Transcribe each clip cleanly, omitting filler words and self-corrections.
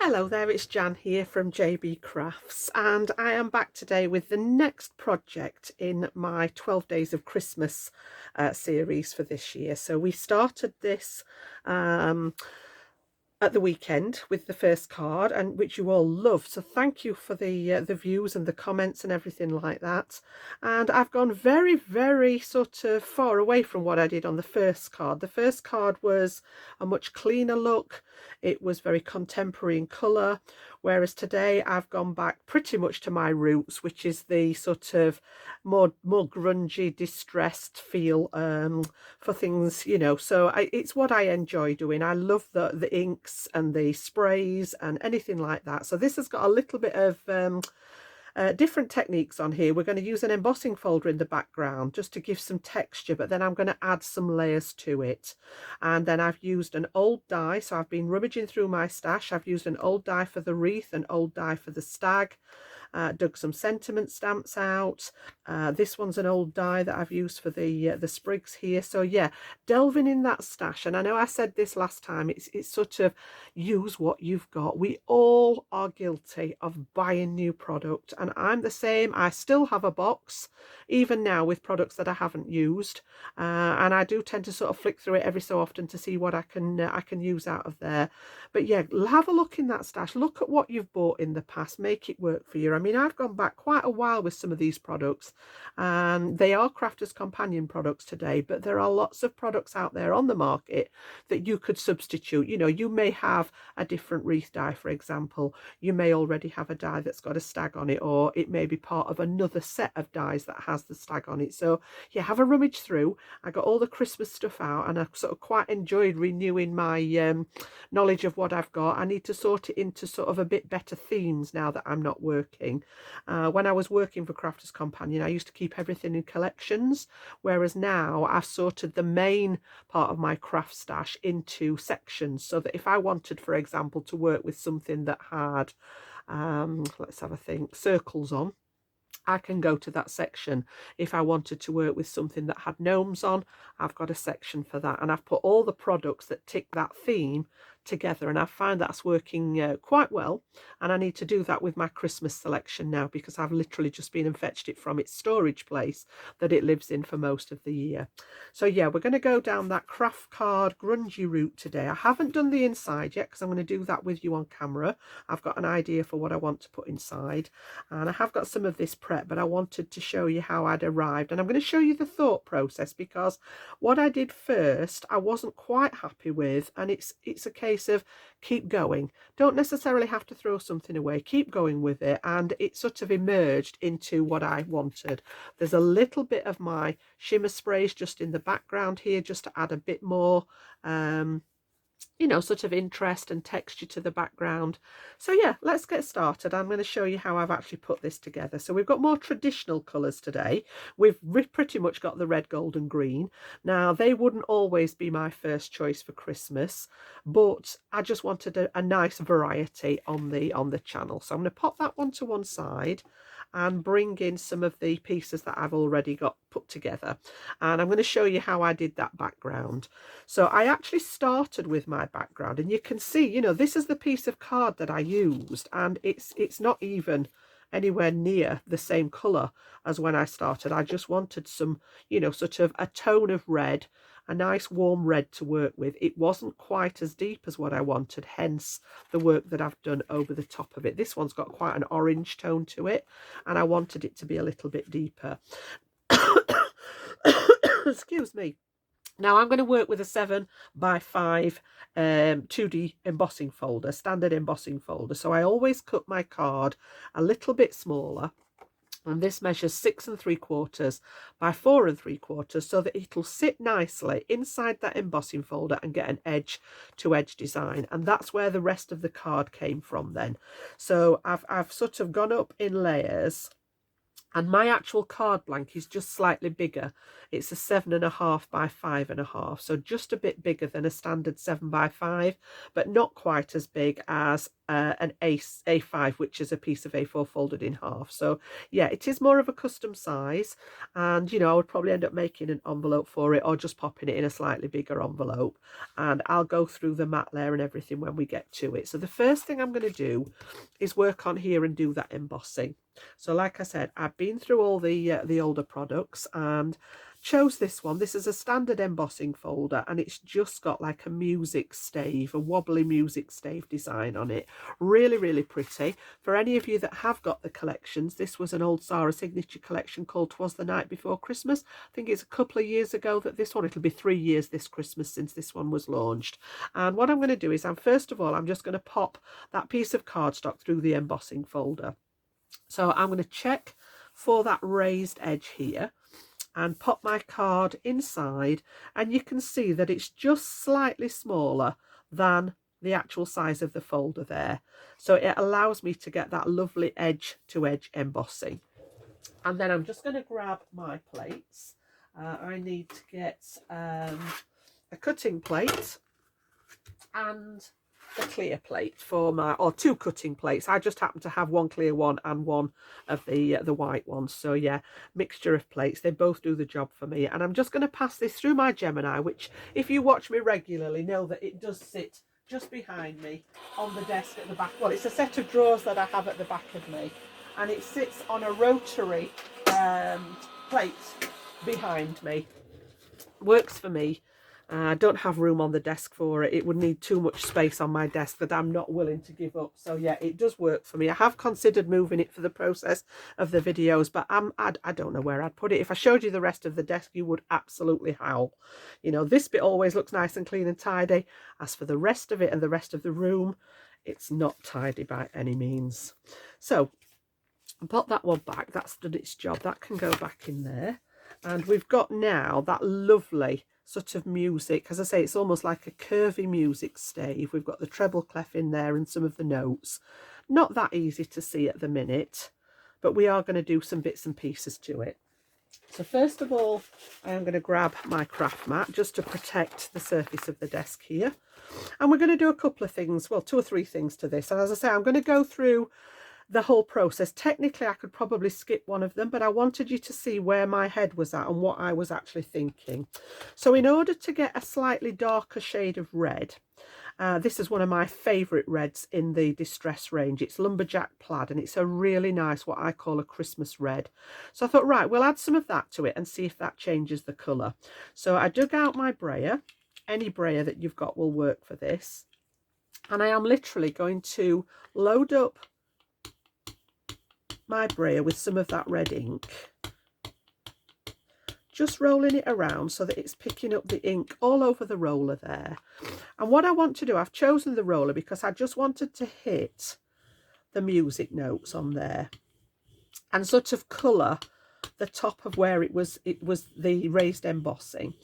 Hello there, it's Jan here from JB Crafts, and I am back today with the next project in my 12 Days of Christmas series for this year. So we started this at the weekend with the first card, and which you all loved, so thank you for the views and the comments and everything like that. And I've gone very sort of far away from what I did on the first card. The first card was a much cleaner look, it was very contemporary in colour, whereas today I've gone back pretty much to my roots, which is the sort of more grungy, distressed feel for things, so it's what I enjoy doing. I love the inks and the sprays and anything like that. So this has got a little bit of different techniques on here. We're going to use an embossing folder in the background just to give some texture, but then I'm going to add some layers to it. And then I've used an old die, so I've been rummaging through my stash. I've used an old die for the wreath, an old die for the stag. Dug some sentiment stamps out. This one's an old die that I've used for the sprigs here. So yeah, delving in that stash. And I know I said this last time, it's sort of use what you've got. We all are guilty of buying new product, and I'm the same. I still have a box even now with products that I haven't used, and I do tend to sort of flick through it every so often to see what I can use out of there. But yeah, have a look in that stash, look at what you've bought in the past, make it work for you. I mean, I've gone back quite a while with some of these products, and they are Crafters Companion products today, but there are lots of products out there on the market that you could substitute. You may have a different wreath die, for example. You may already have a die that's got a stag on it, or it may be part of another set of dies that has the stag on it. So yeah, have a rummage through. I got all the Christmas stuff out, and I sort of quite enjoyed renewing my knowledge of what I've got. I need to sort it into sort of a bit better themes now that I'm not working. When I was working for Crafters Companion, I used to keep everything in collections, whereas now I've sorted the main part of my craft stash into sections, so that if I wanted, for example, to work with something that had let's have a think, circles on, I can go to that section. If I wanted to work with something that had gnomes on, I've got a section for that, and I've put all the products that tick that theme together, and I find that's working quite well. And I need to do that with my Christmas selection now, because I've literally just been and fetched it from its storage place that it lives in for most of the year. So yeah, we're going to go down that craft card grungy route today. I haven't done the inside yet because I'm going to do that with you on camera. I've got an idea for what I want to put inside, and I have got some of this prep, but I wanted to show you how I'd arrived, and I'm going to show you the thought process, because what I did first I wasn't quite happy with, and it's a case of keep going. Don't necessarily have to throw something away, keep going with it, and it sort of emerged into what I wanted. There's a little bit of my shimmer sprays just in the background here, just to add a bit more sort of interest and texture to the background. So yeah, let's get started. I'm going to show you how I've actually put this together. So we've got more traditional colours today. We've pretty much got the red, gold and green. Now, they wouldn't always be my first choice for Christmas, but I just wanted a nice variety on the channel. So I'm going to pop that one to one side and bring in some of the pieces that I've already got put together, and I'm going to show you how I did that background. So I actually started with my background, and you can see, this is the piece of card that I used, and it's not even anywhere near the same color as when I started. I just wanted some, sort of a tone of red, a nice warm red to work with. It wasn't quite as deep as what I wanted, hence the work that I've done over the top of it. This one's got quite an orange tone to it, and I wanted it to be a little bit deeper. Excuse me. Now I'm going to work with a 7x5 2D embossing folder, standard embossing folder. So I always cut my card a little bit smaller, and this measures 6 3/4 by 4 3/4, so that it'll sit nicely inside that embossing folder and get an edge to edge design. And that's where the rest of the card came from then. So I've sort of gone up in layers, and my actual card blank is just slightly bigger. It's a 7.5 by 5.5, so just a bit bigger than a standard 7x5, but not quite as big as an A5, which is a piece of A4 folded in half. So yeah, it is more of a custom size, and I would probably end up making an envelope for it or just popping it in a slightly bigger envelope, and I'll go through the mat layer and everything when we get to it. So the first thing I'm going to do is work on here and do that embossing. So like I said, I've been through all the older products and chose this one. This is a standard embossing folder, and it's just got like a music stave, a wobbly music stave design on it. Really, really pretty. For any of you that have got the collections, this was an old Zara signature collection called 'Twas the Night Before Christmas. I think it's a couple of years ago that this one, it'll be 3 years this Christmas since this one was launched. And what I'm going to do is, first of all, I'm just going to pop that piece of cardstock through the embossing folder. So I'm going to check for that raised edge here and pop my card inside, and you can see that it's just slightly smaller than the actual size of the folder there. So it allows me to get that lovely edge to edge embossing. And then I'm just going to grab my plates. I need to get a cutting plate and a clear plate for my, or 2 cutting plates. I just happen to have one clear one and one of the white ones. So yeah, mixture of plates. They both do the job for me. And I'm just going to pass this through my Gemini, which if you watch me regularly know that it does sit just behind me on the desk at the back. Well, it's a set of drawers that I have at the back of me, and it sits on a rotary plate behind me. Works for me. I don't have room on the desk for it. It would need too much space on my desk that I'm not willing to give up. So yeah, it does work for me. I have considered moving it for the process of the videos, but I don't know where I'd put it. If I showed you the rest of the desk, you would absolutely howl. This bit always looks nice and clean and tidy. As for the rest of it and the rest of the room, it's not tidy by any means. So I'll put that one back. That's done its job. That can go back in there. And we've got now that lovely sort of music. As I say, it's almost like a curvy music stave. We've got the treble clef in there and some of the notes. Not that easy to see at the minute, but we are going to do some bits and pieces to it. So first of all, I am going to grab my craft mat just to protect the surface of the desk here. And we're going to do a couple of things, well, 2 or 3 things to this. And as I say, I'm going to go through the whole process. Technically, I could probably skip one of them, but I wanted you to see where my head was at and what I was actually thinking. So in order to get a slightly darker shade of red, this is one of my favourite reds in the Distress range. It's Lumberjack Plaid, and it's a really nice, what I call a Christmas red. So I thought, right, we'll add some of that to it and see if that changes the colour. So I dug out my brayer. Any brayer that you've got will work for this. And I am literally going to load up my brayer with some of that red ink, just rolling it around so that it's picking up the ink all over the roller there. And what I want to do, I've chosen the roller because I just wanted to hit the music notes on there and sort of colour the top of where it was the raised embossing.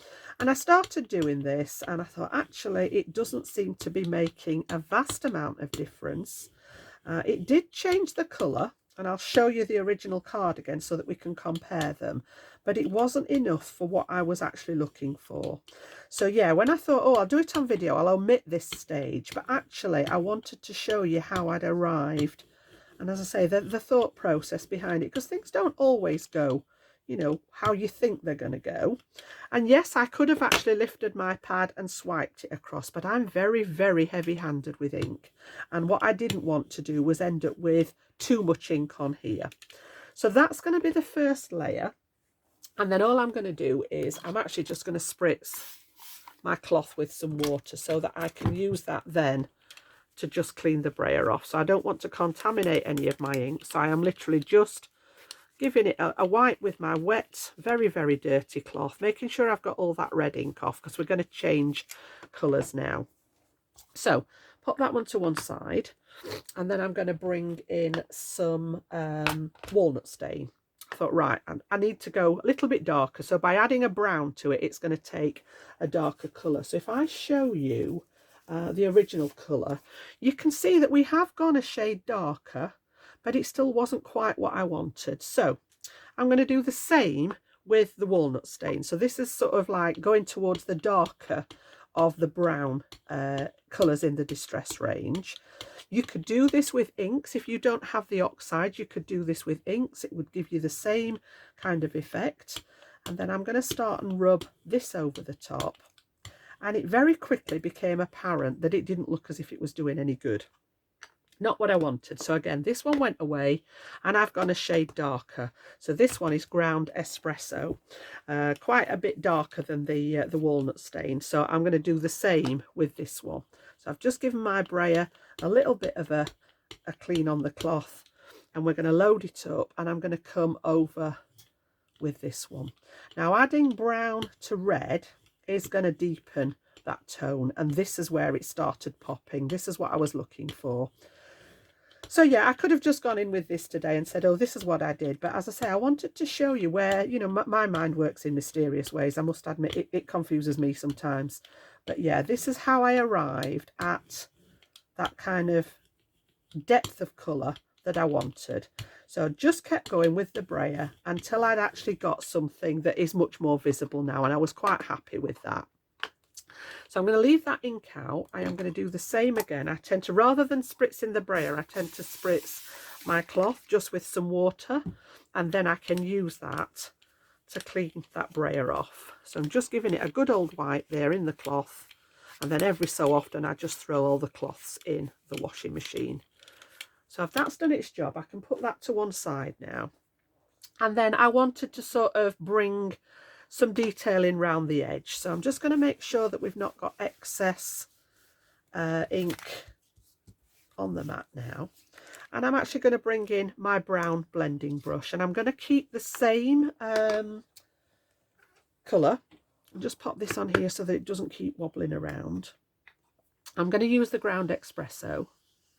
And I started doing this and I thought, actually, it doesn't seem to be making a vast amount of difference. It did change the colour, and I'll show you the original card again so that we can compare them, but it wasn't enough for what I was actually looking for. So yeah, when I thought, oh, I'll do it on video, I'll omit this stage, but actually I wanted to show you how I'd arrived, and as I say, the thought process behind it, because things don't always go how you think they're going to go. And yes, I could have actually lifted my pad and swiped it across, but I'm very, very heavy-handed with ink, and what I didn't want to do was end up with too much ink on here. So that's going to be the first layer, and then all I'm going to do is I'm actually just going to spritz my cloth with some water so that I can use that then to just clean the brayer off. So I don't want to contaminate any of my ink, so I am literally just giving it a wipe with my wet, very, very dirty cloth, making sure I've got all that red ink off because we're going to change colours now. So pop that one to one side, and then I'm going to bring in some walnut stain. I thought, right, I need to go a little bit darker, so by adding a brown to it, it's going to take a darker colour. So if I show you the original colour, you can see that we have gone a shade darker, but it still wasn't quite what I wanted. So I'm going to do the same with the walnut stain. So this is sort of like going towards the darker of the brown colours in the Distress range. You could do this with inks. If you don't have the oxide, you could do this with inks. It would give you the same kind of effect. And then I'm going to start and rub this over the top. And it very quickly became apparent that it didn't look as if it was doing any good. Not what I wanted. So again, this one went away and I've gone a shade darker. So this one is ground espresso, quite a bit darker than the walnut stain. So I'm going to do the same with this one. So I've just given my brayer a little bit of a clean on the cloth, and we're going to load it up, and I'm going to come over with this one. Now adding brown to red is going to deepen that tone, and this is where it started popping. This is what I was looking for. So yeah, I could have just gone in with this today and said, oh, this is what I did. But as I say, I wanted to show you where, you know, my mind works in mysterious ways. I must admit, it confuses me sometimes. But yeah, this is how I arrived at that kind of depth of colour that I wanted. So just kept going with the brayer until I'd actually got something that is much more visible now. And I was quite happy with that. So I'm going to leave that ink out. I am going to do the same again. I tend to, rather than spritzing the brayer, I tend to spritz my cloth just with some water, and then I can use that to clean that brayer off. So I'm just giving it a good old wipe there in the cloth, and then every so often I just throw all the cloths in the washing machine. So if that's done its job, I can put that to one side now. And then I wanted to sort of bring some detailing round the edge, so I'm just going to make sure that we've not got excess ink on the mat now, and I'm actually going to bring in my brown blending brush, and I'm going to keep the same colour. I'll just pop this on here so that it doesn't keep wobbling around. I'm going to use the ground espresso.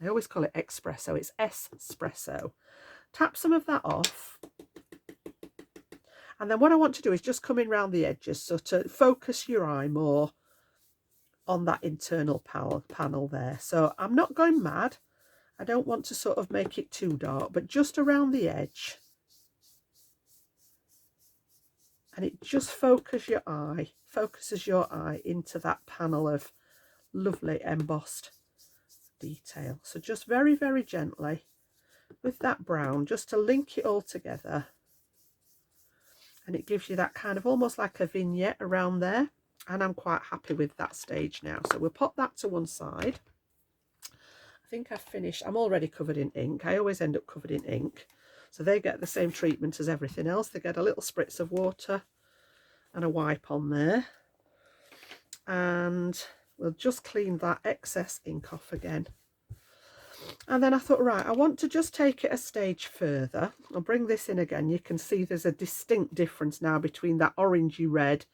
I always call it espresso, it's espresso. Tap some of that off. And then what I want to do is just come in around the edges, so to focus your eye more on that internal panel there. So I'm not going mad. I don't want to sort of make it too dark, but just around the edge. And it just focuses your eye into that panel of lovely embossed detail. So just very, very gently with that brown, just to link it all together. And it gives you that kind of almost like a vignette around there. And I'm quite happy with that stage now. So we'll pop that to one side. I think I've finished. I'm already covered in ink. I always end up covered in ink. So they get the same treatment as everything else. They get a little spritz of water and a wipe on there. And we'll just clean that excess ink off again. And then I thought, right, I want to just take it a stage further. I'll bring this in again. You can see there's a distinct difference now between that orangey red,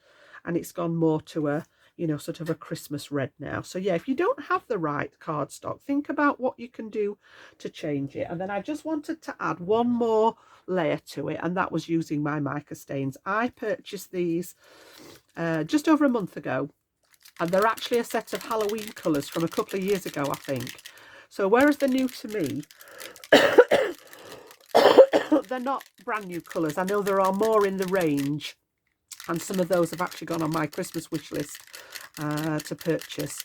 and it's gone more to a, you know, sort of a Christmas red now. So yeah, if you don't have the right cardstock, think about what you can do to change it. And then I just wanted to add one more layer to it, and that was using my mica stains. I purchased these just over a month ago, and they're actually a set of Halloween colours from a couple of years ago, I think. So whereas they're new to me, they're not brand new colours. I know there are more in the range, and some of those have actually gone on my Christmas wish list to purchase.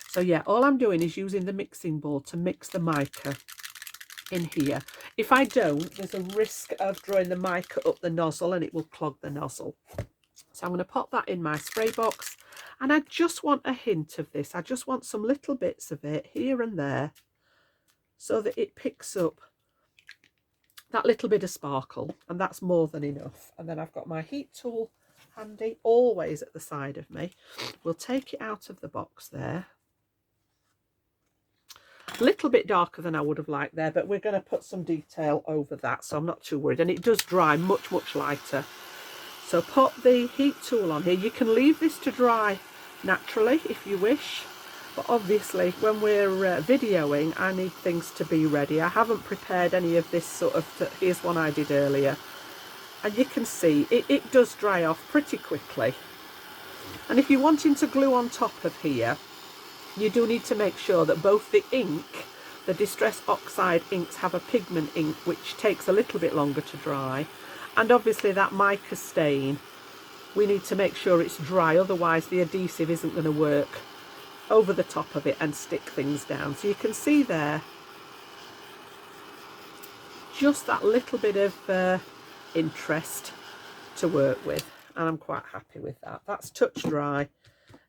So yeah, all I'm doing is using the mixing bowl to mix the mica in here. If I don't, there's a risk of drawing the mica up the nozzle and it will clog the nozzle. So I'm going to pop that in my spray box, and I just want a hint of this. I just want some little bits of it here and there so that it picks up that little bit of sparkle, and that's more than enough. And then I've got my heat tool handy, always at the side of me. We'll take it out of the box there. A little bit darker than I would have liked there, but we're going to put some detail over that, so I'm not too worried. And it does dry much, much lighter. So pop the heat tool on here. You can leave this to dry naturally if you wish, but obviously when we're videoing, I need things to be ready. I haven't prepared any of this sort of, here's one I did earlier, and you can see it does dry off pretty quickly. And if you're wanting to glue on top of here, you do need to make sure that both the ink, the Distress Oxide inks, have a pigment ink which takes a little bit longer to dry. And obviously that mica stain, we need to make sure it's dry, otherwise the adhesive isn't going to work over the top of it and stick things down. So you can see there just that little bit of interest to work with, and I'm quite happy with that. That's touch dry.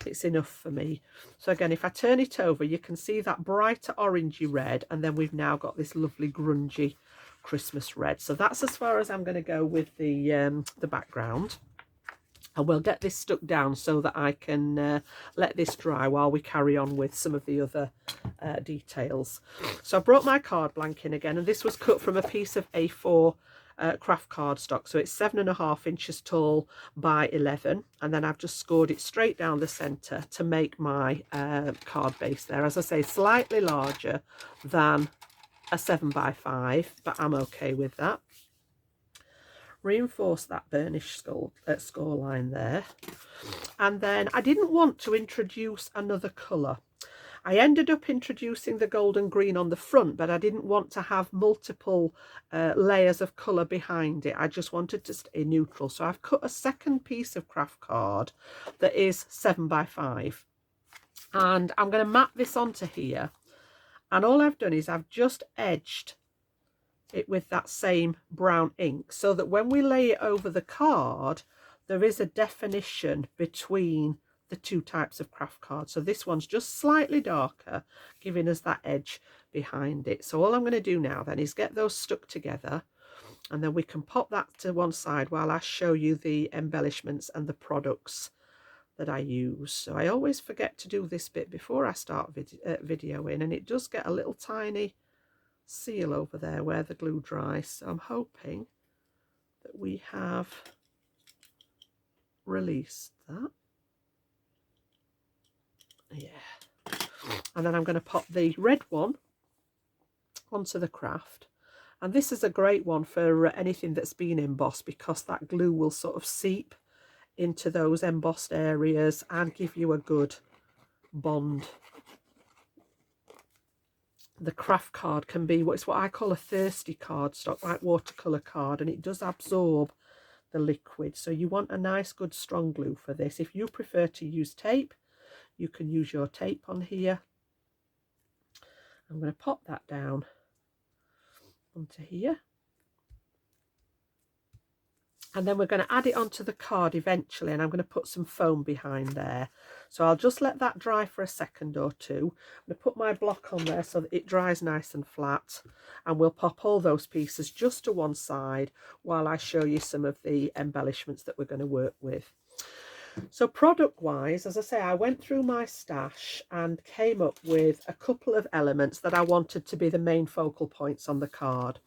It's enough for me. So again, if I turn it over, you can see that brighter orangey red, and then we've now got this lovely grungy Christmas red. So that's as far as I'm going to go with the background. And we'll get this stuck down so that I can let this dry while we carry on with some of the other details. So I brought my card blank in again, and this was cut from a piece of A4 Kraft cardstock. So it's 7.5 inches tall by 11, and then I've just scored it straight down the centre to make my card base there. As I say, slightly larger than a 7 by 5, but I'm okay with that. Reinforce that burnished score line there, and then I didn't want to introduce another colour. I ended up introducing the golden green on the front, but I didn't want to have multiple layers of colour behind it. I just wanted to stay neutral. So I've cut a second piece of craft card that is 7 by 5, and I'm going to map this onto here. And all I've done is I've just edged it with that same brown ink, so that when we lay it over the card, there is a definition between the two types of craft cards. So this one's just slightly darker, giving us that edge behind it. So all I'm going to do now then is get those stuck together, and then we can pop that to one side while I show you the embellishments and the products that I use. So I always forget to do this bit before I start videoing, and it does get a little tiny seal over there where the glue dries. So I'm hoping that we have released that. Yeah. And then I'm going to pop the red one onto the craft. And this is a great one for anything that's been embossed, because that glue will sort of seep into those embossed areas and give you a good bond. The craft card can be what I call a thirsty cardstock, like watercolour card, and it does absorb the liquid. So you want a nice good strong glue for this. If you prefer to use tape, you can use your tape on here. I'm going to pop that down onto here, and then we're going to add it onto the card eventually, and I'm going to put some foam behind there. So I'll just let that dry for a second or two. I'm going to put my block on there so that it dries nice and flat, and we'll pop all those pieces just to one side while I show you some of the embellishments that we're going to work with. So product wise, as I say, I went through my stash and came up with a couple of elements that I wanted to be the main focal points on the card.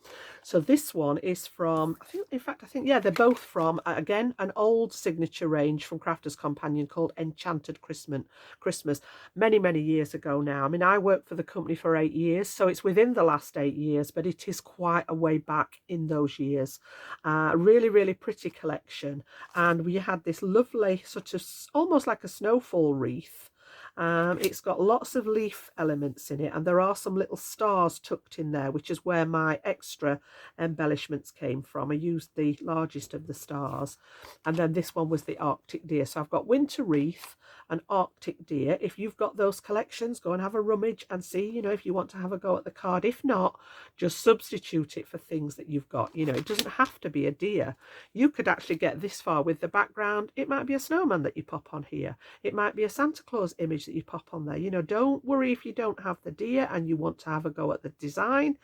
So this one is from, I think, yeah, they're both from, again, an old signature range from Crafters Companion called Enchanted Christmas, many years ago now. I mean, I worked for the company for 8 years, so it's within the last 8 years, but it is quite a way back in those years. Really pretty collection. And we had this lovely sort of almost like a snowfall wreath. It's got lots of leaf elements in it, and there are some little stars tucked in there, which is where my extra embellishments came from. I used the largest of the stars, and then this one was the Arctic deer. So I've got winter wreath and Arctic deer. If you've got those collections, go and have a rummage and see, you know, if you want to have a go at the card. If not, just substitute it for things that you've got. You know, it doesn't have to be a deer. You could actually get this far with the background. It might be a snowman that you pop on here. It might be a Santa Claus image that you pop on there. You know, don't worry if you don't have the deer and you want to have a go at the design.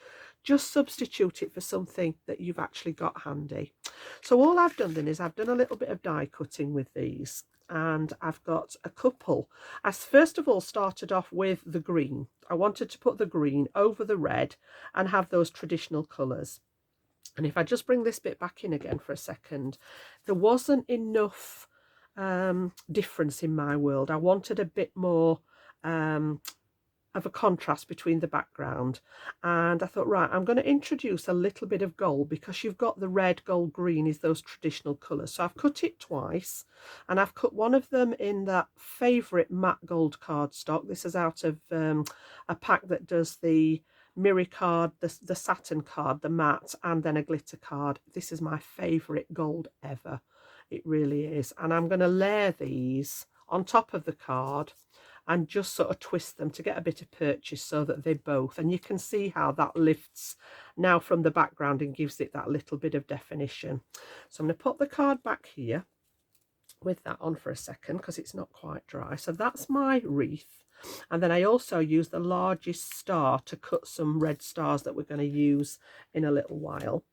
Just substitute it for something that you've actually got handy. So all I've done then is I've done a little bit of die cutting with these, and I've got a couple. I first of all started off with the green. I wanted to put the green over the red and have those traditional colours. And if I just bring this bit back in again for a second, there wasn't enough difference in my world. I wanted a bit more of a contrast between the background, and I thought, right, I'm going to introduce a little bit of gold, because you've got the red, gold, green is those traditional colours. So I've cut it twice, and I've cut one of them in that favourite matte gold cardstock. This is out of a pack that does the mirror card, the satin card, the matte, and then a glitter card. This is my favourite gold ever. It really is. And I'm going to layer these on top of the card, and just sort of twist them to get a bit of purchase so that they both, and you can see how that lifts now from the background and gives it that little bit of definition. So I'm going to put the card back here with that on for a second because it's not quite dry. So that's my wreath. And then I also use the largest star to cut some red stars that we're going to use in a little while.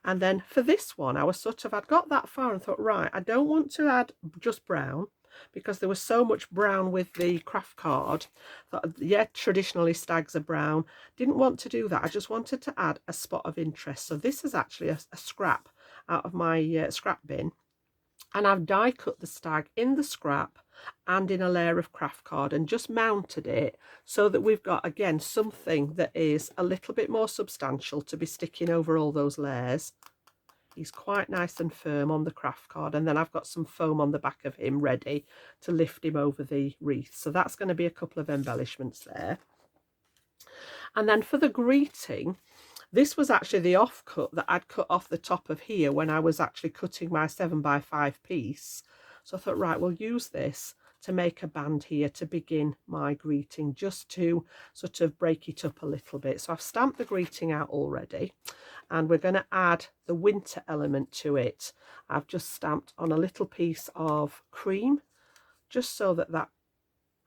And then for this one, I was I'd got that far and thought, right, I don't want to add just brown because there was so much brown with the Kraft card. Thought, yeah, traditionally stags are brown. Didn't want to do that. I just wanted to add a spot of interest. So this is actually a scrap out of my scrap bin. And I've die cut the stag in the scrap and in a layer of Kraft card and just mounted it so that we've got, again, something that is a little bit more substantial to be sticking over all those layers. He's quite nice and firm on the Kraft card, and then I've got some foam on the back of him ready to lift him over the wreath. So that's going to be a couple of embellishments there. And then for the greeting, this was actually the offcut that I'd cut off the top of here when I was actually cutting my 7x5 piece. So I thought, right, we'll use this to make a band here to begin my greeting, just to sort of break it up a little bit. So I've stamped the greeting out already, and we're going to add the winter element to it. I've just stamped on a little piece of cream, just so that that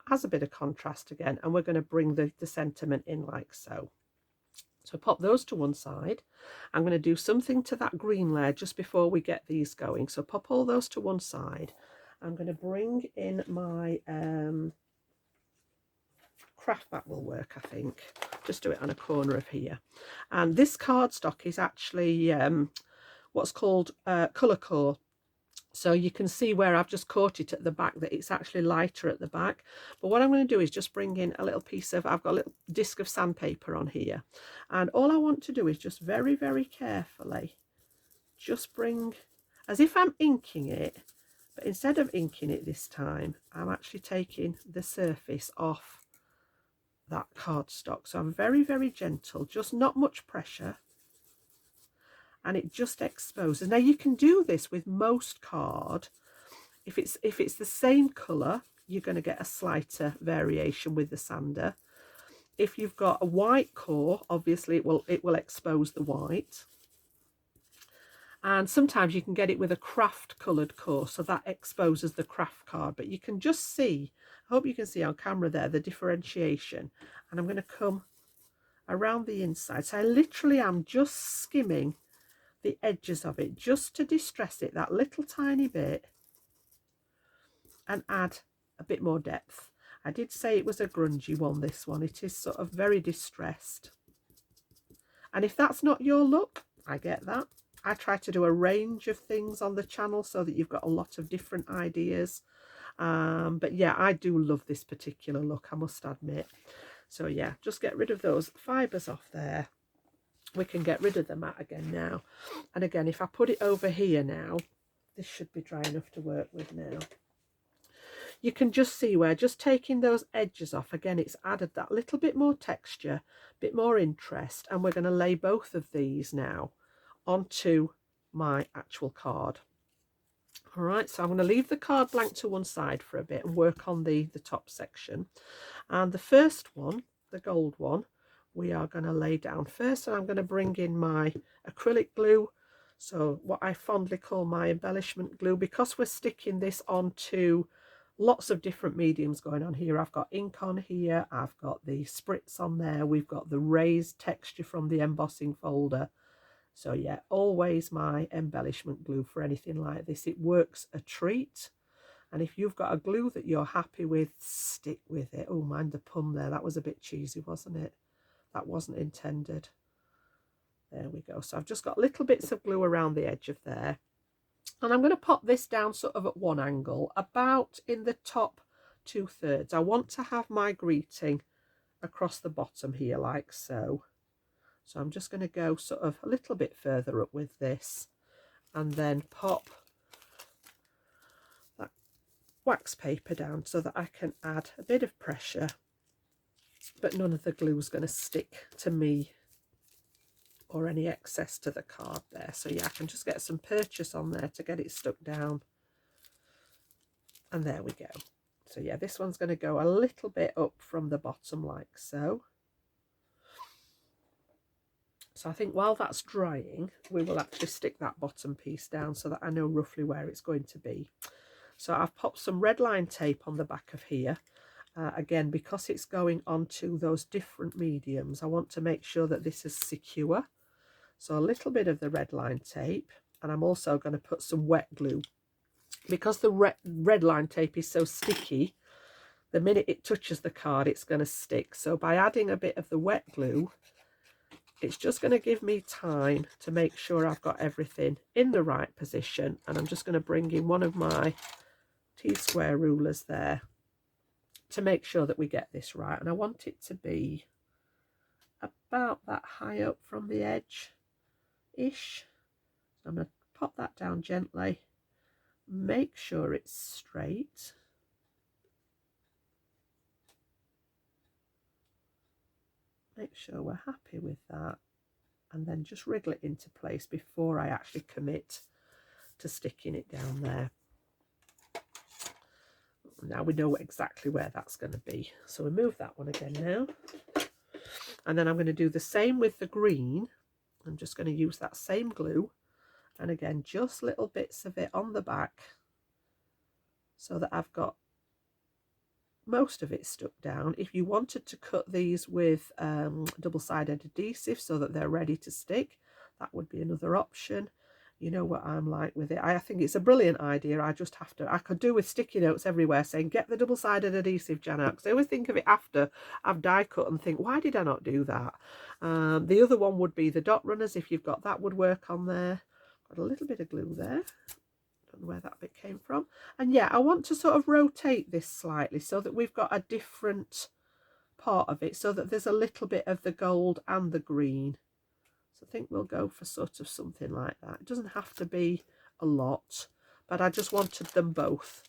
has a bit of contrast again, and we're going to bring the sentiment in like so. So pop those to one side. I'm going to do something to that green layer just before we get these going. So pop all those to one side. I'm going to bring in my Kraft, that will work, I think. Just do it on a corner of here. And this cardstock is actually what's called colour core. So you can see where I've just caught it at the back, that it's actually lighter at the back. But what I'm going to do is just bring in a little piece of, I've got a little disc of sandpaper on here. And all I want to do is just very, very carefully just bring, as if I'm inking it. But instead of inking it this time, I'm actually taking the surface off that cardstock. So I'm very, very gentle, just not much pressure. And it just exposes. Now you can do this with most card. If it's the same colour, you're going to get a slighter variation with the sander. If you've got a white core, obviously it will expose the white. And sometimes you can get it with a Kraft coloured core, so that exposes the Kraft card. But you can just see, I hope you can see on camera there, the differentiation. And I'm going to come around the inside. So I literally am just skimming the edges of it just to distress it that little tiny bit and add a bit more depth. I did say it was a grungy one, this one. It is sort of very distressed. And if that's not your look, I get that. I try to do a range of things on the channel so that you've got a lot of different ideas. But yeah, I do love this particular look, I must admit. So yeah, just get rid of those fibres off there. We can get rid of the mat again now. And again, if I put it over here now, this should be dry enough to work with now. You can just see where just taking those edges off, again, it's added that little bit more texture, bit more interest. And we're going to lay both of these now onto my actual card. All right, so I'm going to leave the card blank to one side for a bit and work on the top section. And the first one, the gold one, we are going to lay down first, and I'm going to bring in my acrylic glue, so what I fondly call my embellishment glue, because we're sticking this onto lots of different mediums going on here. I've got ink on here, I've got the spritz on there, we've got the raised texture from the embossing folder. So yeah, always my embellishment glue for anything like this. It works a treat. And if you've got a glue that you're happy with, stick with it. Oh, mind the pun there, that was a bit cheesy, wasn't it? That wasn't intended. There we go. So I've just got little bits of glue around the edge of there. And I'm going to pop this down sort of at one angle, about in the top 2/3. I want to have my greeting across the bottom here like so. So I'm just going to go sort of a little bit further up with this and then pop that wax paper down so that I can add a bit of pressure, but none of the glue is going to stick to me or any excess to the card there. So yeah, I can just get some purchase on there to get it stuck down. And there we go. So yeah, this one's going to go a little bit up from the bottom like so. So I think while that's drying, we will actually stick that bottom piece down so that I know roughly where it's going to be. So I've popped some red line tape on the back of here. Again, because it's going onto those different mediums, I want to make sure that this is secure. So a little bit of the red line tape, and I'm also going to put some wet glue. Because the red line tape is so sticky, the minute it touches the card, it's going to stick. So by adding a bit of the wet glue, it's just going to give me time to make sure I've got everything in the right position. And I'm just going to bring in one of my T-square rulers there to make sure that we get this right. And I want it to be about that high up from the edge-ish. So I'm going to pop that down gently. Make sure it's straight. Make sure we're happy with that. And then just wriggle it into place before I actually commit to sticking it down there. Now we know exactly where that's going to be. So we move that one again now. And then I'm going to do the same with the green. I'm just going to use that same glue. And again, just little bits of it on the back so that I've got most of it stuck down. If you wanted to cut these with double-sided adhesive so that they're ready to stick, that would be another option. You know what I'm like with it. I think it's a brilliant idea. I just have to, I could do with sticky notes everywhere saying, get the double-sided adhesive, Jana, because I always think of it after I've die cut and think, why did I not do that? The other one would be the dot runners. If you've got that, would work on there. Got a little bit of glue there. Don't know where that bit came from. And yeah, I want to sort of rotate this slightly so that we've got a different part of it, so that there's a little bit of the gold and the green. So I think we'll go for sort of something like that. It doesn't have to be a lot, but I just wanted them both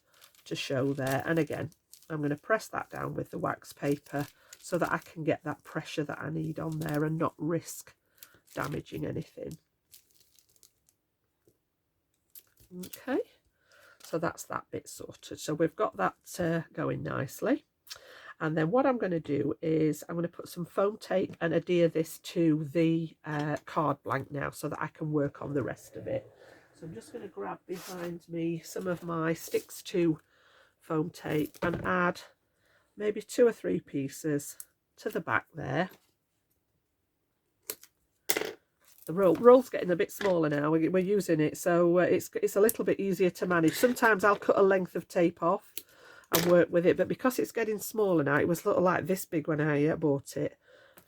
to show there. And again, I'm going to press that down with the wax paper so that I can get that pressure that I need on there and not risk damaging anything. Okay, so that's that bit sorted. So we've got that going nicely. And then what I'm going to do is I'm going to put some foam tape and adhere this to the card blank now so that I can work on the rest of it. So I'm just going to grab behind me some of my Sticks to foam tape and add maybe 2 or 3 pieces to the back there. The roll's getting a bit smaller now. We're using it, so it's a little bit easier to manage. Sometimes I'll cut a length of tape off and work with it, but because it's getting smaller now, it was sort of like this big when I bought it.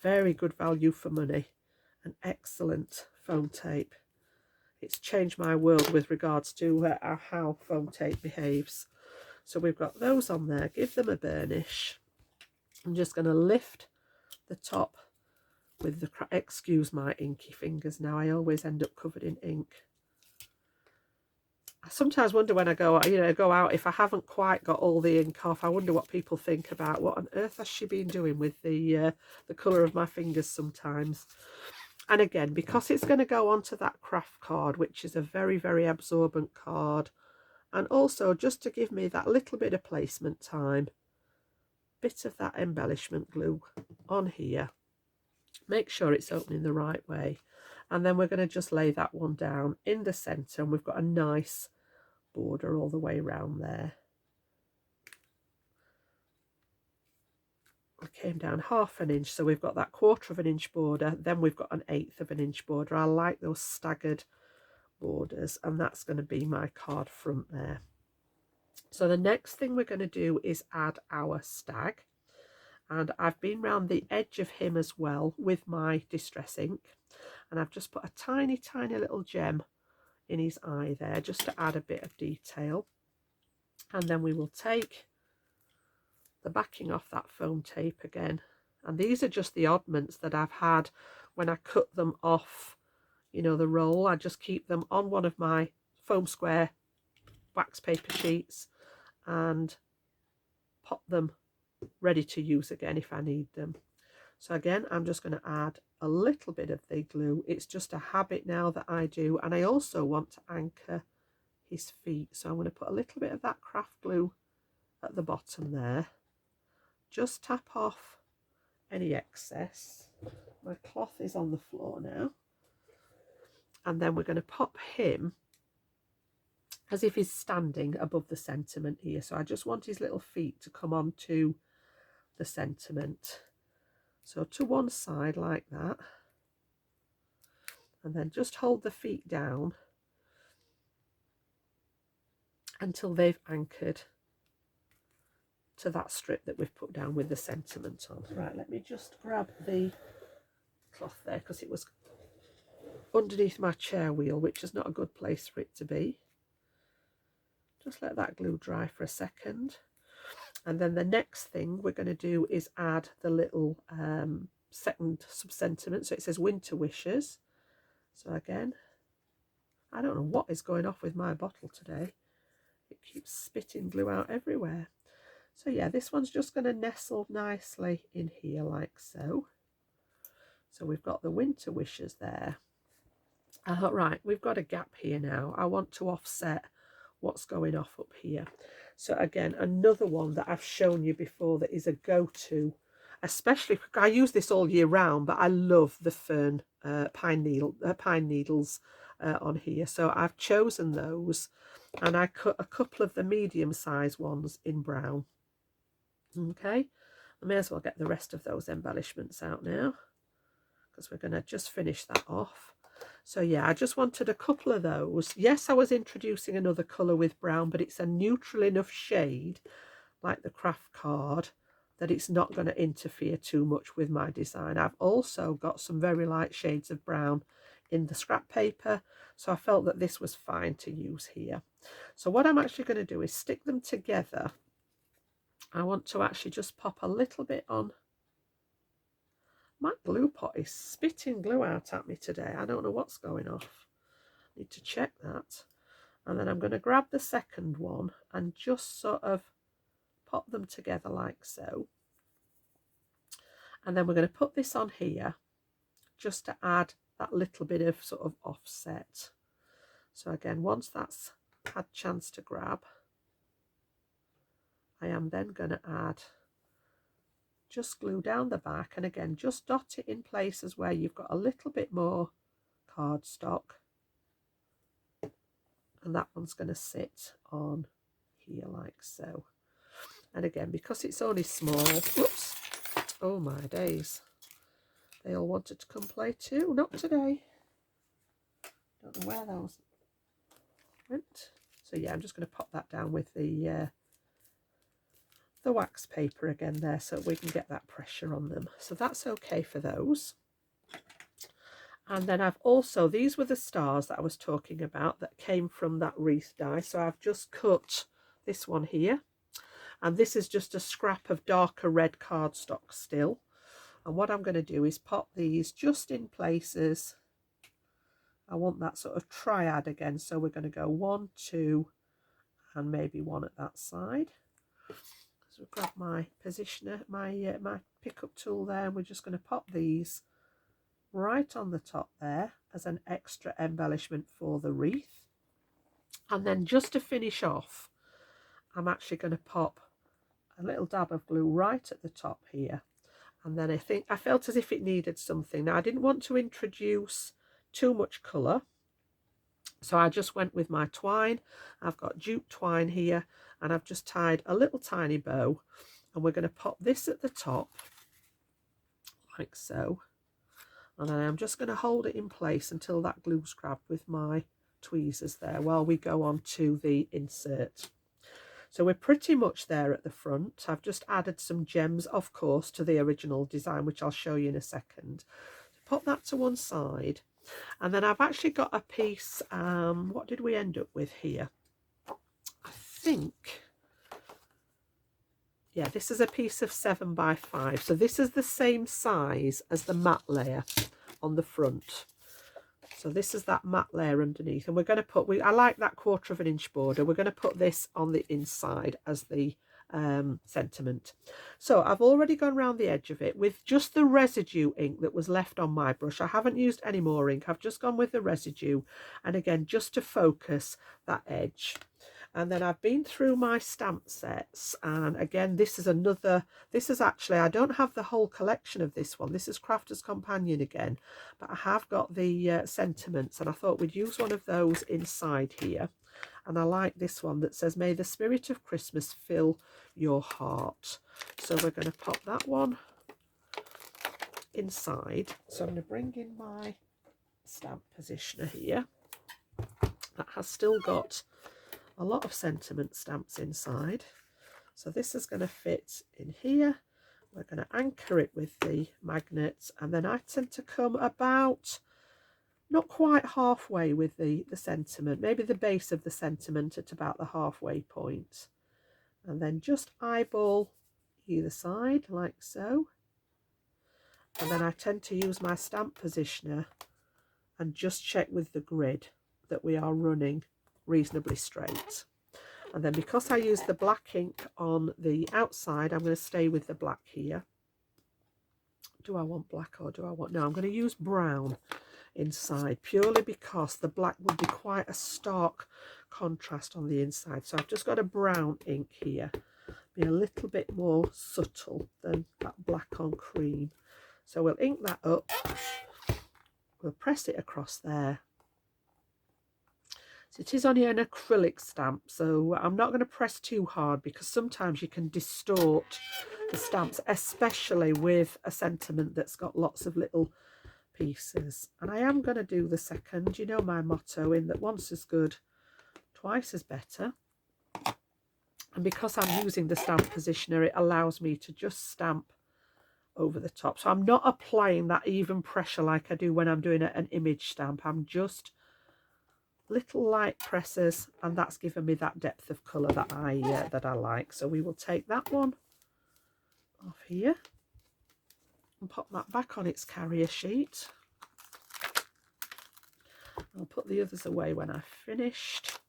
Very good value for money. An excellent foam tape. It's changed my world with regards to how foam tape behaves. So we've got those on there. Give them a burnish. I'm just going to lift the top with the, excuse my inky fingers now, I always end up covered in ink. I sometimes wonder when I go out, if I haven't quite got all the ink off, I wonder what people think about what on earth has she been doing with the colour of my fingers sometimes. And again, because it's going to go onto that Kraft card, which is a very, very absorbent card, and also just to give me that little bit of placement time, bit of that embellishment glue on here. Make sure it's opening the right way, and then we're going to just lay that one down in the centre, and we've got a nice border all the way around there. I came down 1/2 inch, so we've got that 1/4 inch border, then we've got an 1/8 inch border. I like those staggered borders, and that's going to be my card front there. So the next thing we're going to do is add our stag. And I've been round the edge of him as well with my distress ink, and I've just put a tiny, tiny little gem in his eye there just to add a bit of detail. And then we will take the backing off that foam tape again, and these are just the oddments that I've had when I cut them off, you know, the roll. I just keep them on one of my foam square wax paper sheets and pop them ready to use again if I need them. So again, I'm just going to add a little bit of the glue. It's just a habit now that I do, and I also want to anchor his feet, so I'm going to put a little bit of that Kraft glue at the bottom there. Just tap off any excess. My cloth is on the floor now. And then we're going to pop him as if he's standing above the sentiment here. So I just want his little feet to come onto the sentiment. So to one side like that. And then just hold the feet down until they've anchored to that strip that we've put down with the sentiment on. Right, let me just grab the cloth there because it was underneath my chair wheel, which is not a good place for it to be. Just let that glue dry for a second. And then the next thing we're going to do is add the little second sub-sentiment. So it says Winter Wishes. So again, I don't know what is going off with my bottle today. It keeps spitting glue out everywhere. So yeah, this one's just going to nestle nicely in here like so. So we've got the Winter Wishes there. Right, we've got a gap here now. I want to offset what's going off up here. So again, another one that I've shown you before that is a go-to, especially, I use this all year round, but I love the fern pine needles on here. So I've chosen those, and I cut a couple of the medium-sized ones in brown. Okay, I may as well get the rest of those embellishments out now, because we're going to just finish that off. So yeah, I just wanted a couple of those. Yes, I was introducing another colour with brown, but it's a neutral enough shade, like the Kraft card, that it's not going to interfere too much with my design. I've also got some very light shades of brown in the scrap paper, so I felt that this was fine to use here. So what I'm actually going to do is stick them together. I want to actually just pop a little bit on. My glue pot is spitting glue out at me today. I don't know what's going off. Need to check that. And then I'm going to grab the second one and just sort of pop them together like so. And then we're going to put this on here just to add that little bit of sort of offset. So again, once that's had chance to grab, I am then going to add just glue down the back, and again just dot it in places where you've got a little bit more cardstock, and that one's going to sit on here like so. And again, because it's only small, whoops, oh my days, they all wanted to come play too. Not today. Don't know where those went. So yeah, I'm just going to pop that down with the wax paper again there, so we can get that pressure on them. So that's okay for those. And then I've also, these were the stars that I was talking about that came from that wreath die. So I've just cut this one here, and this is just a scrap of darker red cardstock still. And what I'm going to do is pop these just in places. I want that sort of triad again, so we're going to go 1, 2, and maybe 1 at that side. So we've got my positioner, my pickup tool there, and we're just going to pop these right on the top there as an extra embellishment for the wreath. And then just to finish off, I'm actually going to pop a little dab of glue right at the top here. And then I felt as if it needed something. Now I didn't want to introduce too much colour, so I just went with my twine. I've got jute twine here, and I've just tied a little tiny bow, and we're going to pop this at the top like so. And then I'm just going to hold it in place until that glue's grabbed with my tweezers there while we go on to the insert. So we're pretty much there at the front. I've just added some gems, of course, to the original design, which I'll show you in a second. Pop that to one side. And then I've actually got a piece, what did we end up with here? I think, yeah, this is a piece of 7 by 5. So this is the same size as the matte layer on the front. So this is that matte layer underneath, and we're going to put, I like that 1/4 inch border. We're going to put this on the inside as the sentiment. So I've already gone around the edge of it with just the residue ink that was left on my brush. I haven't used any more ink. I've just gone with the residue, and again, just to focus that edge. And then I've been through my stamp sets, and again, this is actually, I don't have the whole collection of this one. This is Crafter's Companion again, but I have got the sentiments, and I thought we'd use one of those inside here. And I like this one that says, "May the spirit of Christmas fill your heart." So we're going to pop that one inside. So I'm going to bring in my stamp positioner here. That has still got a lot of sentiment stamps inside. So this is going to fit in here. We're going to anchor it with the magnets, and then I tend to come about not quite halfway with the sentiment, maybe the base of the sentiment at about the halfway point, and then just eyeball either side like so. And then I tend to use my stamp positioner and just check with the grid that we are running reasonably straight. And then because I use the black ink on the outside, I'm going to stay with the black here. Do I want black or do I want... No, I'm going to use brown inside, purely because the black would be quite a stark contrast on the inside. So I've just got a brown ink here, be a little bit more subtle than that black on cream. So we'll ink that up, we'll press it across there. So it is only an acrylic stamp, so I'm not going to press too hard, because sometimes you can distort the stamps, especially with a sentiment that's got lots of little pieces. And I am going to do the second, you know my motto, in that once is good, twice is better. And because I'm using the stamp positioner, it allows me to just stamp over the top. So I'm not applying that even pressure like I do when I'm doing an image stamp. I'm just little light presses, and that's given me that depth of colour that I like. So we will take that one off here and pop that back on its carrier sheet. I'll put the others away when I've finished.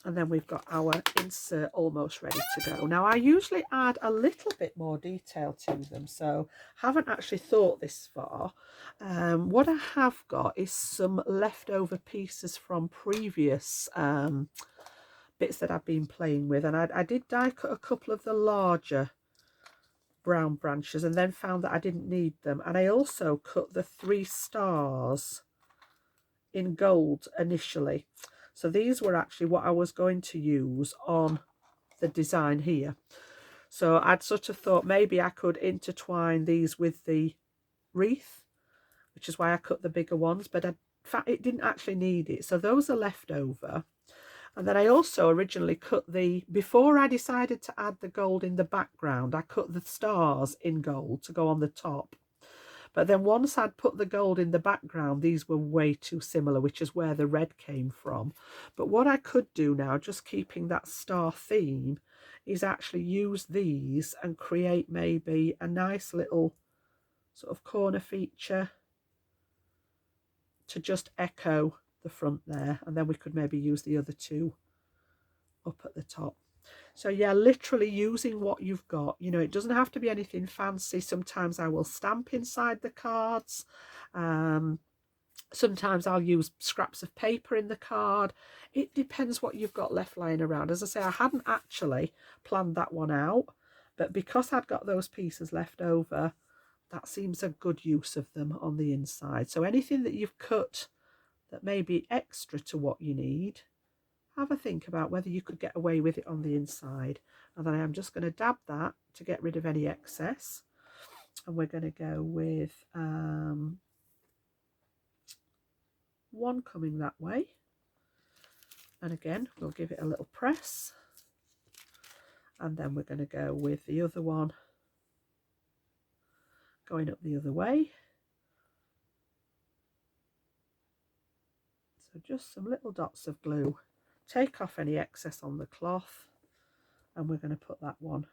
And then we've got our insert almost ready to go. Now I usually add a little bit more detail to them, so haven't actually thought this far. What I have got is some leftover pieces from previous bits that I've been playing with, and I did die cut a couple of the larger brown branches and then found that I didn't need them. And I also cut the 3 stars in gold initially. So these were actually what I was going to use on the design here. So I'd sort of thought maybe I could intertwine these with the wreath, which is why I cut the bigger ones, but in fact it didn't actually need it. So those are left over. And then I also originally cut before I decided to add the gold in the background, I cut the stars in gold to go on the top. But then once I'd put the gold in the background, these were way too similar, which is where the red came from. But what I could do now, just keeping that star theme, is actually use these and create maybe a nice little sort of corner feature to just echo the front there. And then we could maybe use the other 2 up at the top. So yeah, literally using what you've got. You know, it doesn't have to be anything fancy. Sometimes I will stamp inside the cards. Sometimes I'll use scraps of paper in the card. It depends what you've got left lying around. As I say, I hadn't actually planned that one out, but because I'd got those pieces left over, that seems a good use of them on the inside. So anything that you've cut that may be extra to what you need, have a think about whether you could get away with it on the inside. And then I'm just going to dab that to get rid of any excess. And we're going to go with one coming that way. And again, we'll give it a little press. And then we're going to go with the other one going up the other way. So just some little dots of glue. Take off any excess on the cloth, and we're going to put that one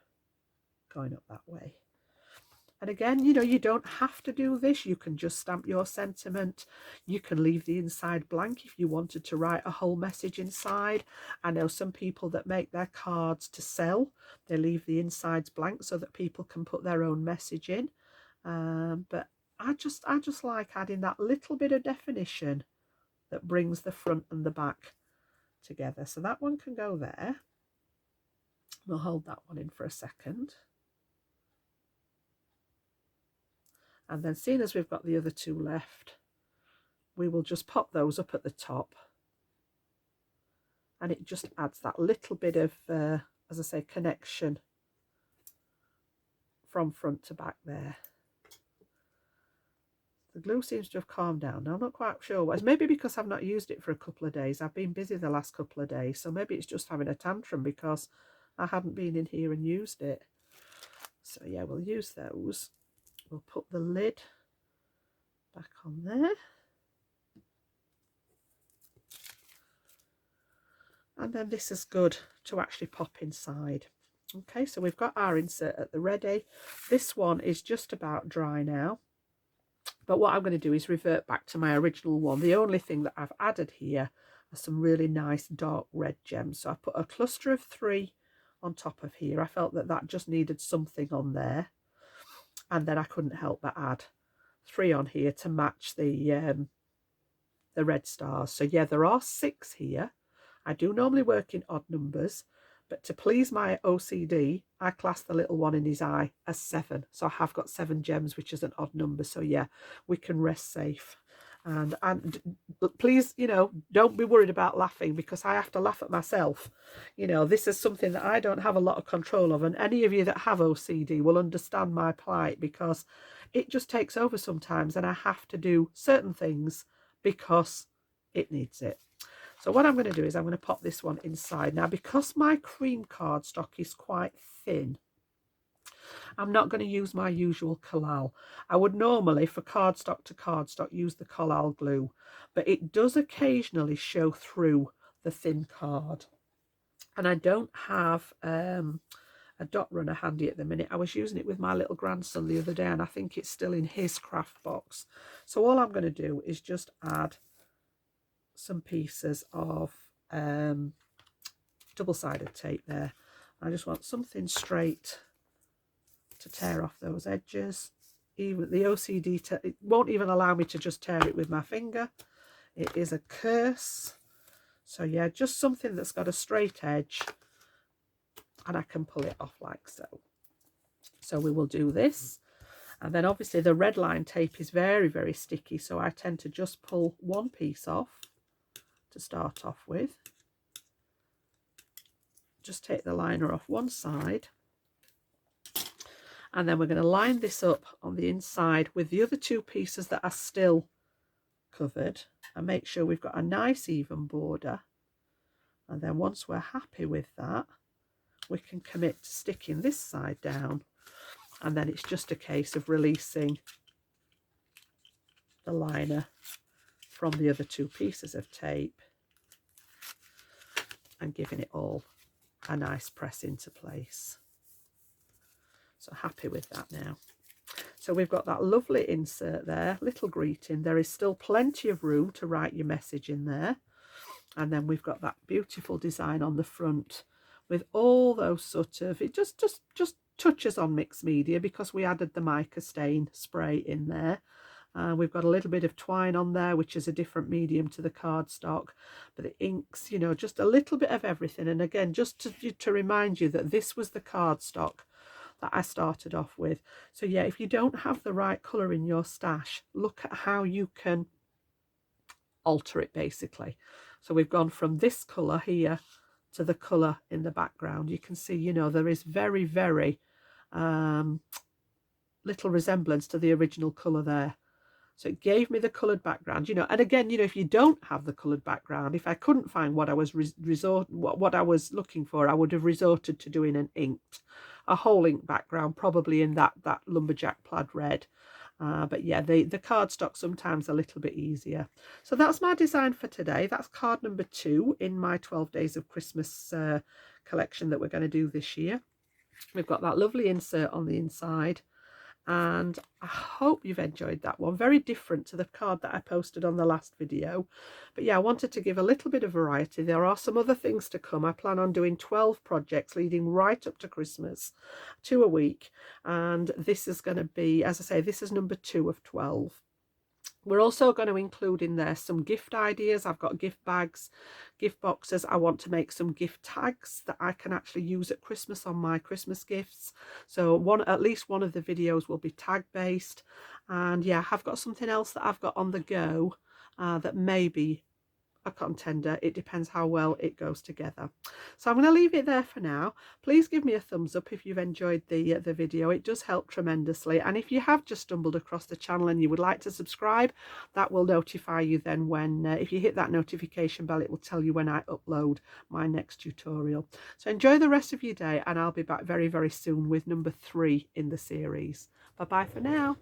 going up that way. And again, you know, you don't have to do this. You can just stamp your sentiment. You can leave the inside blank if you wanted to write a whole message inside. I know some people that make their cards to sell. They leave the insides blank so that people can put their own message in. But I just like adding that little bit of definition that brings the front and the back together. So that one can go there. We'll hold that one in for a second. And then seeing as we've got the other two left, we will just pop those up at the top. And it just adds that little bit of, as I say, connection from front to back there. The glue seems to have calmed down. Now, I'm not quite sure why. It's maybe because I've not used it for a couple of days. I've been busy the last couple of days, so maybe it's just having a tantrum because I hadn't been in here and used it. So yeah, we'll use those. We'll put the lid back on there. And then this is good to actually pop inside. Okay, so we've got our insert at the ready. This one is just about dry now. But what I'm going to do is revert back to my original one. The only thing that I've added here are some really nice dark red gems. So I put a cluster of 3 on top of here. I felt that that just needed something on there. And then I couldn't help but add 3 on here to match the red stars. So yeah, there are 6 here. I do normally work in odd numbers, but to please my OCD, I class the little one in his eye as 7. So I have got 7 gems, which is an odd number. So yeah, we can rest safe. And please, you know, don't be worried about laughing, because I have to laugh at myself. You know, this is something that I don't have a lot of control of. And any of you that have OCD will understand my plight, because it just takes over sometimes and I have to do certain things because it needs it. So what I'm going to do is I'm going to pop this one inside. Now, because my cream cardstock is quite thin, I'm not going to use my usual collal. I would normally, for cardstock to cardstock, use the collal glue, but it does occasionally show through the thin card. And I don't have a dot runner handy at the minute. I was using it with my little grandson the other day, and I think it's still in his craft box. So all I'm going to do is just add some pieces of double-sided tape there. I just want something straight to tear off those edges. Even the OCD, it won't even allow me to just tear it with my finger. It is a curse. So yeah, just something that's got a straight edge and I can pull it off like so. So we will do this. And then obviously the red line tape is very, very sticky. So I tend to just pull one piece off to start off with. Just take the liner off one side, and then we're going to line this up on the inside with the other 2 pieces that are still covered, and make sure we've got a nice even border. And then once we're happy with that, we can commit to sticking this side down, and then it's just a case of releasing the liner from the other 2 pieces of tape and giving it all a nice press into place. So happy with that now. So we've got that lovely insert there, little greeting. There is still plenty of room to write your message in there. And then we've got that beautiful design on the front with all those sort of, it just touches on mixed media because we added the mica stain spray in there. We've got a little bit of twine on there, which is a different medium to the cardstock, but the inks, you know, just a little bit of everything. And again, just to remind you that this was the cardstock that I started off with. So yeah, if you don't have the right colour in your stash, look at how you can alter it basically. So we've gone from this colour here to the colour in the background. You can see, you know, there is very, very little resemblance to the original colour there. So it gave me the coloured background, you know. And again, you know, if you don't have the coloured background, if I couldn't find what I was what I was looking for, I would have resorted to doing a whole ink background, probably in that lumberjack plaid red. But yeah, the cardstock sometimes a little bit easier. So that's my design for today. That's card number 2 in my 12 Days of Christmas collection that we're going to do this year. We've got that lovely insert on the inside. And I hope you've enjoyed that one. Very different to the card that I posted on the last video. But yeah, I wanted to give a little bit of variety. There are some other things to come. I plan on doing 12 projects leading right up to Christmas, 2 a week. And this is going to be, as I say, this is number 2 of 12. We're also going to include in there some gift ideas. I've got gift bags, gift boxes. I want to make some gift tags that I can actually use at Christmas on my Christmas gifts. So at least one of the videos will be tag based. And yeah, I've got something else that I've got on the go that may be a contender. It depends how well it goes together. So I'm going to leave it there for now. Please give me a thumbs up if you've enjoyed the video. It does help tremendously. And if you have just stumbled across the channel and you would like to subscribe, that will notify you then when, if you hit that notification bell, it will tell you when I upload my next tutorial. So enjoy the rest of your day, and I'll be back very, very soon with number 3 in the series. Bye bye for now.